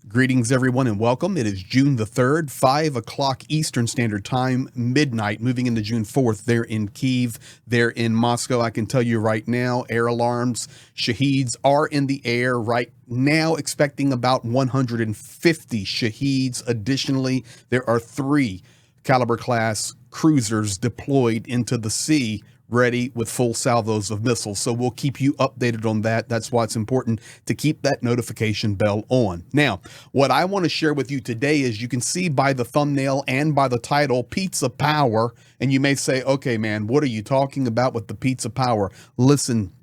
Greetings, everyone, and welcome. It is June the 3rd, 5 o'clock Eastern Standard Time, midnight, moving into June 4th. There in Kyiv, there in Moscow. I can tell you right now, air alarms, shaheeds are in the air right now, expecting about 150 shaheeds. Additionally, there are 3 caliber class cruisers deployed into the sea, ready with full salvos of missiles. So we'll keep you updated on that. That's why it's important to keep that notification bell on. Now, what I want to share with you today is, you can see by the thumbnail and by the title, Pizza Power. And you may say, okay, man, what are you talking about with the pizza power? Listen,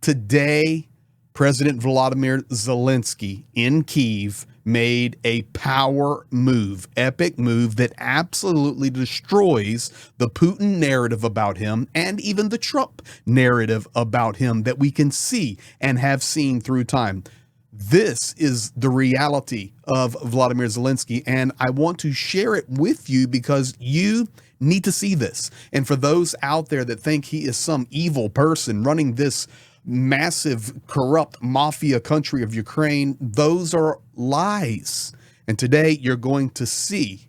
today, President Volodymyr Zelenskyy in Kyiv made a power move, epic move that absolutely destroys the Putin narrative about him and even the Trump narrative about him that we can see and have seen through time. This is the reality of Volodymyr Zelenskyy, and I want to share it with you because you need to see this. And for those out there that think he is some evil person running this massive, corrupt mafia country of Ukraine, those are lies. And today you're going to see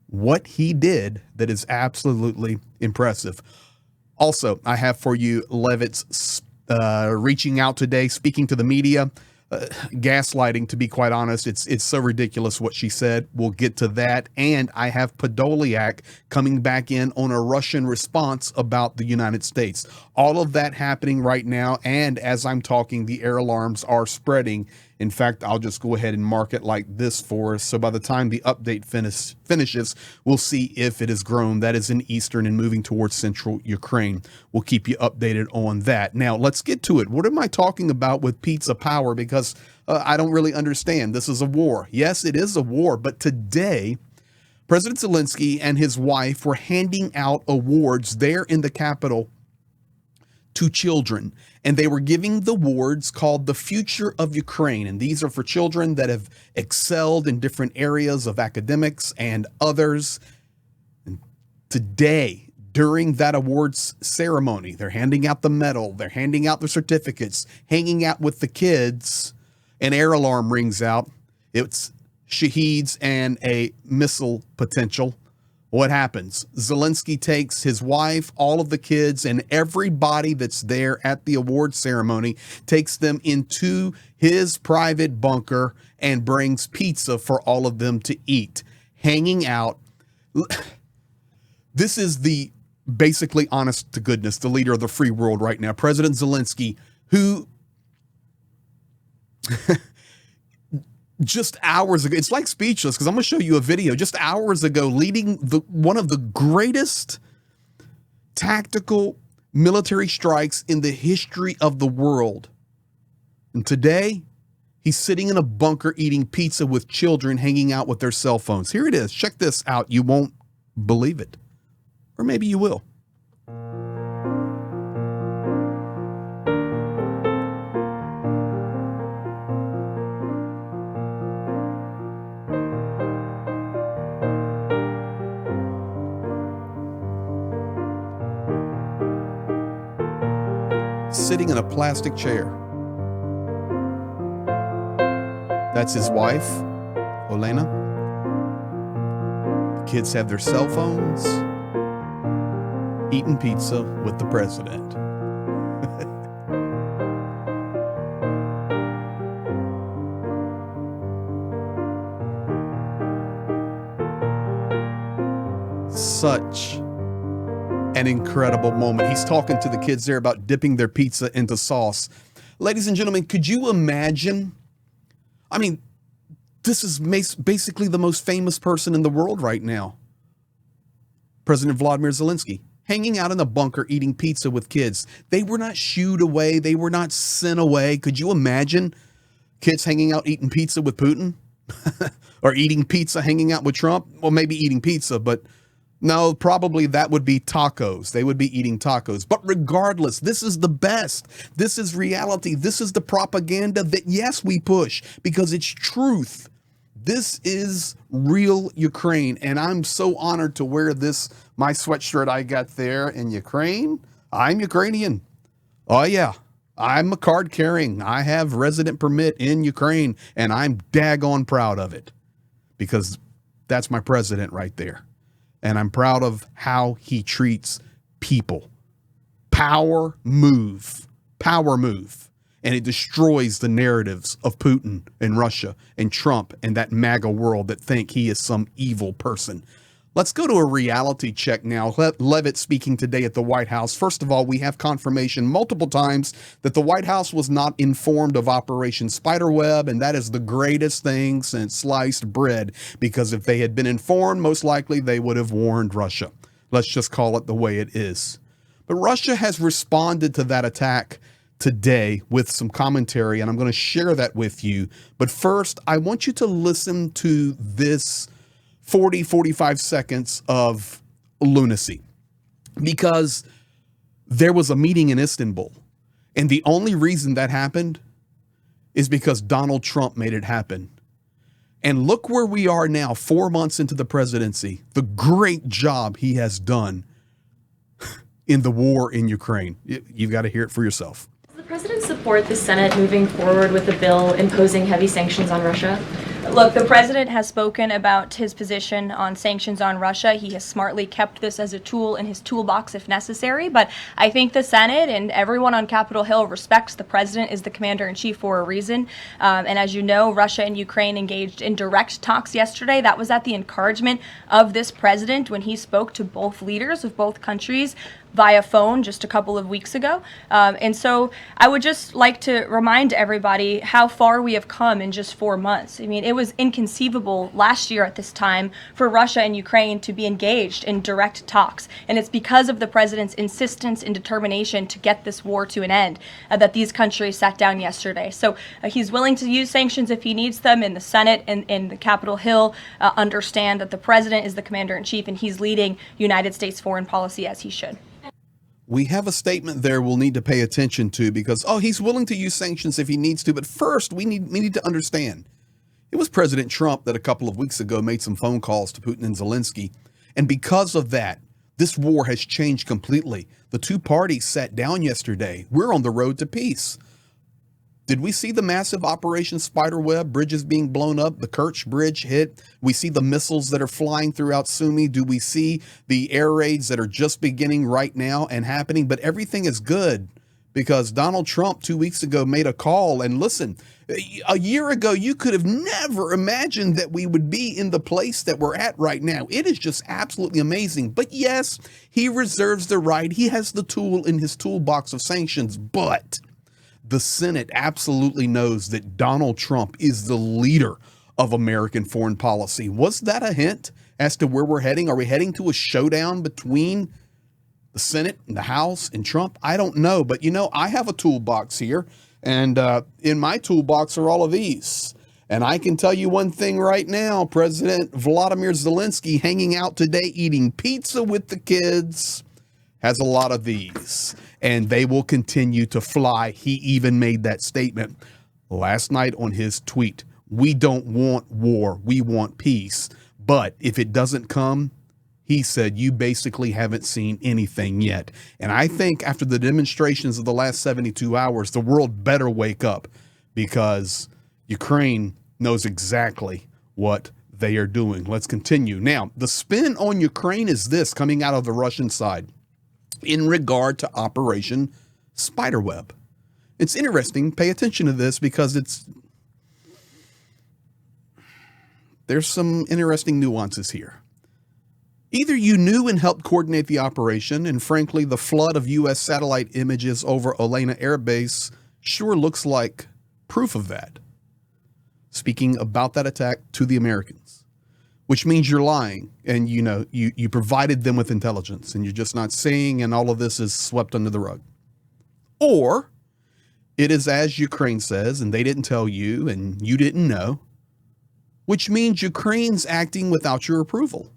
what he did that is absolutely impressive. Also, I have for you Levitt's reaching out today, speaking to the media, gaslighting, to be quite honest. It's so ridiculous what she said. We'll get to that. And I have Podolyak coming back in on a Russian response about the United States. All of that happening right now. And as I'm talking, the air alarms are spreading. In fact, I'll just go ahead and mark it like this for us. So by the time the update finishes, we'll see if it has grown. That is in eastern and moving towards central Ukraine. We'll keep you updated on that. Now, let's get to it. What am I talking about with pizza power? Because I don't really understand. This is a war. Yes, it is a war. But today, President Zelenskyy and his wife were handing out awards there in the capital to children, and they were giving the awards called the Future of Ukraine. And these are for children that have excelled in different areas of academics and others. And today, during that awards ceremony, they're handing out the medal, they're handing out the certificates, hanging out with the kids. An air alarm rings out. It's shaheeds and a missile potential. What happens? Zelenskyy takes his wife, all of the kids, and everybody that's there at the award ceremony, takes them into his private bunker and brings pizza for all of them to eat, hanging out. This is the basically, honest to goodness, the leader of the free world right now, President Zelenskyy, who just hours ago, it's like speechless, because I'm going to show you a video just hours ago, leading one of the greatest tactical military strikes in the history of the world. And today, he's sitting in a bunker eating pizza with children hanging out with their cell phones. Here it is. Check this out. You won't believe it. Or maybe you will. Sitting in a plastic chair. That's his wife, Olena. The kids have their cell phones, eating pizza with the president. Such an incredible moment. He's talking to the kids there about dipping their pizza into sauce. Ladies and gentlemen, could you imagine? I mean, this is basically the most famous person in the world right now. President Volodymyr Zelenskyy, hanging out in a bunker, eating pizza with kids. They were not shooed away. They were not sent away. Could you imagine kids hanging out, eating pizza with Putin? Or eating pizza, hanging out with Trump? Well, maybe eating pizza, but no, probably that would be tacos. They would be eating tacos. But regardless, this is the best. This is reality. This is the propaganda that, yes, we push because it's truth. This is real Ukraine. And I'm so honored to wear this, my sweatshirt I got there in Ukraine. I'm Ukrainian. Oh, yeah. I'm a card carrying. I have resident permit in Ukraine, and I'm daggone proud of it because that's my president right there. And I'm proud of how he treats people. Power move. Power move. And it destroys the narratives of Putin and Russia and Trump and that MAGA world that think he is some evil person. Let's go to a reality check now. Levitt speaking today at the White House. First of all, we have confirmation multiple times that the White House was not informed of Operation Spiderweb, and that is the greatest thing since sliced bread, because if they had been informed, most likely they would have warned Russia. Let's just call it the way it is. But Russia has responded to that attack today with some commentary, and I'm going to share that with you. But first, I want you to listen to this 45 seconds of lunacy, because there was a meeting in Istanbul, and the only reason that happened is because Donald Trump made it happen. And look where we are now, 4 months into the presidency, the great job he has done in the war in Ukraine. You've got to hear it for yourself. Does the president support the Senate moving forward with a bill imposing heavy sanctions on Russia? Look, the president has spoken about his position on sanctions on Russia. He has smartly kept this as a tool in his toolbox if necessary. But I think the Senate and everyone on Capitol Hill respects the president as the commander-in-chief for a reason. And as you know, Russia and Ukraine engaged in direct talks yesterday. That was at the encouragement of this president when he spoke to both leaders of both countries via phone just a couple of weeks ago. And so I would just like to remind everybody how far we have come in just 4 months. I mean, it was inconceivable last year at this time for Russia and Ukraine to be engaged in direct talks. And it's because of the president's insistence and determination to get this war to an end that these countries sat down yesterday. So he's willing to use sanctions if he needs them, and the Senate and the Capitol Hill understand that the president is the commander-in-chief and he's leading United States foreign policy as he should. We have a statement there we'll need to pay attention to because, he's willing to use sanctions if he needs to. But first, we need to understand. It was President Trump that a couple of weeks ago made some phone calls to Putin and Zelenskyy. And because of that, this war has changed completely. The two parties sat down yesterday. We're on the road to peace. Did we see the massive Operation Spiderweb, bridges being blown up, the Kerch Bridge hit? We see the missiles that are flying throughout Sumy. Do we see the air raids that are just beginning right now and happening? But everything is good because Donald Trump 2 weeks ago made a call. And listen, a year ago, you could have never imagined that we would be in the place that we're at right now. It is just absolutely amazing. But yes, he reserves the right. He has the tool in his toolbox of sanctions, but the Senate absolutely knows that Donald Trump is the leader of American foreign policy. Was that a hint as to where we're heading? Are we heading to a showdown between the Senate and the House and Trump? I don't know. But, I have a toolbox here. And in my toolbox are all of these. And I can tell you one thing right now. President Vladimir Zelenskyy hanging out today eating pizza with the kids has a lot of these, and they will continue to fly. He even made that statement last night on his tweet. We don't want war. We want peace. But if it doesn't come, he said, you basically haven't seen anything yet. And I think after the demonstrations of the last 72 hours, the world better wake up because Ukraine knows exactly what they are doing. Let's continue. Now, the spin on Ukraine is this coming out of the Russian side in regard to Operation Spiderweb. It's interesting. Pay attention to this because there's some interesting nuances here. Either you knew and helped coordinate the operation, and frankly, the flood of U.S. satellite images over Olena Air Base sure looks like proof of that. Speaking about that attack to the Americans, which means you're lying and you provided them with intelligence and you're just not saying, and all of this is swept under the rug. Or it is as Ukraine says, and they didn't tell you and you didn't know, which means Ukraine's acting without your approval.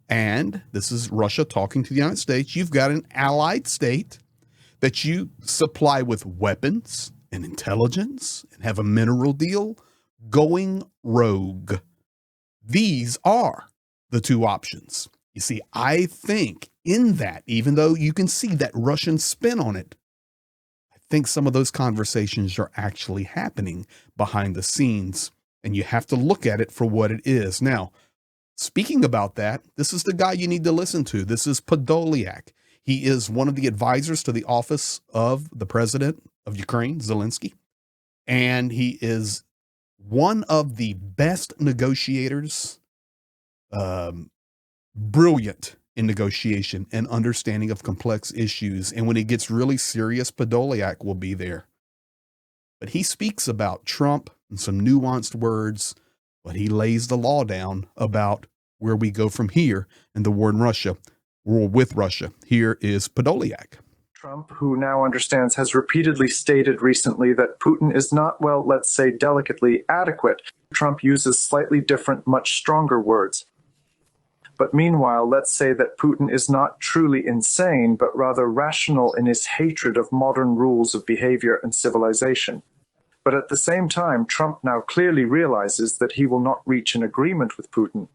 And this is Russia talking to the United States. You've got an allied state that you supply with weapons and intelligence and have a mineral deal going rogue. These are the two options. You see, I think in that, even though you can see that Russian spin on it, I think some of those conversations are actually happening behind the scenes, and you have to look at it for what it is. Now, speaking about that, this is the guy you need to listen to. This is Podolyak. He is one of the advisors to the office of the president of Ukraine, Zelenskyy, and he is one of the best negotiators, brilliant in negotiation and understanding of complex issues. And when it gets really serious, Podolyak will be there. But he speaks about Trump and some nuanced words, but he lays the law down about where we go from here in the war in Russia, war with Russia. Here is Podolyak. Trump, who now understands, has repeatedly stated recently that Putin is not, well, let's say delicately, adequate. Trump uses slightly different, much stronger words. But meanwhile, let's say that Putin is not truly insane, but rather rational in his hatred of modern rules of behavior and civilization. But at the same time, Trump now clearly realizes that he will not reach an agreement with Putin.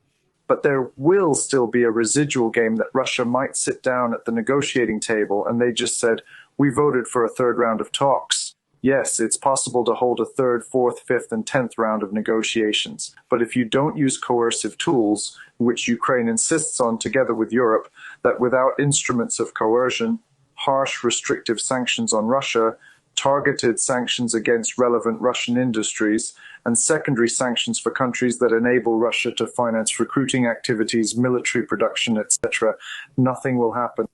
But there will still be a residual game that Russia might sit down at the negotiating table and they just said, we voted for a third round of talks. Yes, it's possible to hold a third, fourth, fifth, and 10th round of negotiations. But if you don't use coercive tools, which Ukraine insists on together with Europe, that without instruments of coercion, harsh restrictive sanctions on Russia, targeted sanctions against relevant Russian industries, and secondary sanctions for countries that enable Russia to finance recruiting activities, military production, etc., nothing will happen.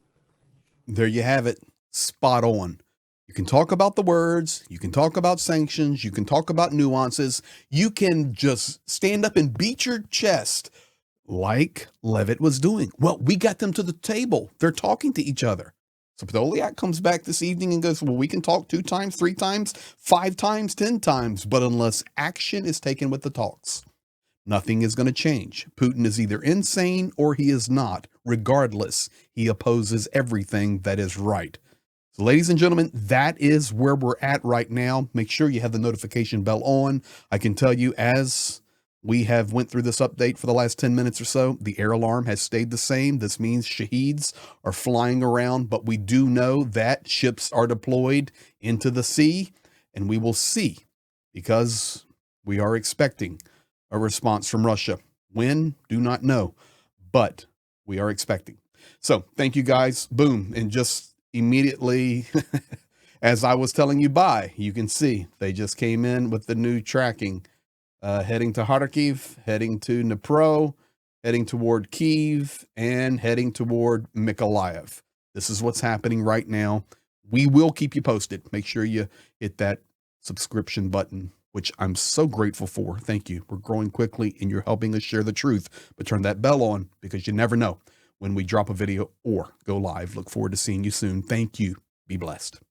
There you have it. Spot on. You can talk about the words, you can talk about sanctions, you can talk about nuances, you can just stand up and beat your chest like Levitt was doing. Well, we got them to the table. They're talking to each other. So Podolyak comes back this evening and goes, well, we can talk 2 times, 3 times, 5 times, 10 times, but unless action is taken with the talks, nothing is going to change. Putin is either insane or he is not. Regardless, he opposes everything that is right. So ladies and gentlemen, that is where we're at right now. Make sure you have the notification bell on. I can tell you, as we have went through this update for the last 10 minutes or so, the air alarm has stayed the same. This means Shaheeds are flying around, but we do know that ships are deployed into the sea, and we will see, because we are expecting a response from Russia. When? Do not know, but we are expecting. So thank you guys. Boom. And just immediately, as I was telling you bye, you can see they just came in with the new tracking. Heading to Kharkiv, heading to Dnipro, heading toward Kyiv, and heading toward Mykolaiv. This is what's happening right now. We will keep you posted. Make sure you hit that subscription button, which I'm so grateful for. Thank you. We're growing quickly, and you're helping us share the truth. But turn that bell on, because you never know when we drop a video or go live. Look forward to seeing you soon. Thank you. Be blessed.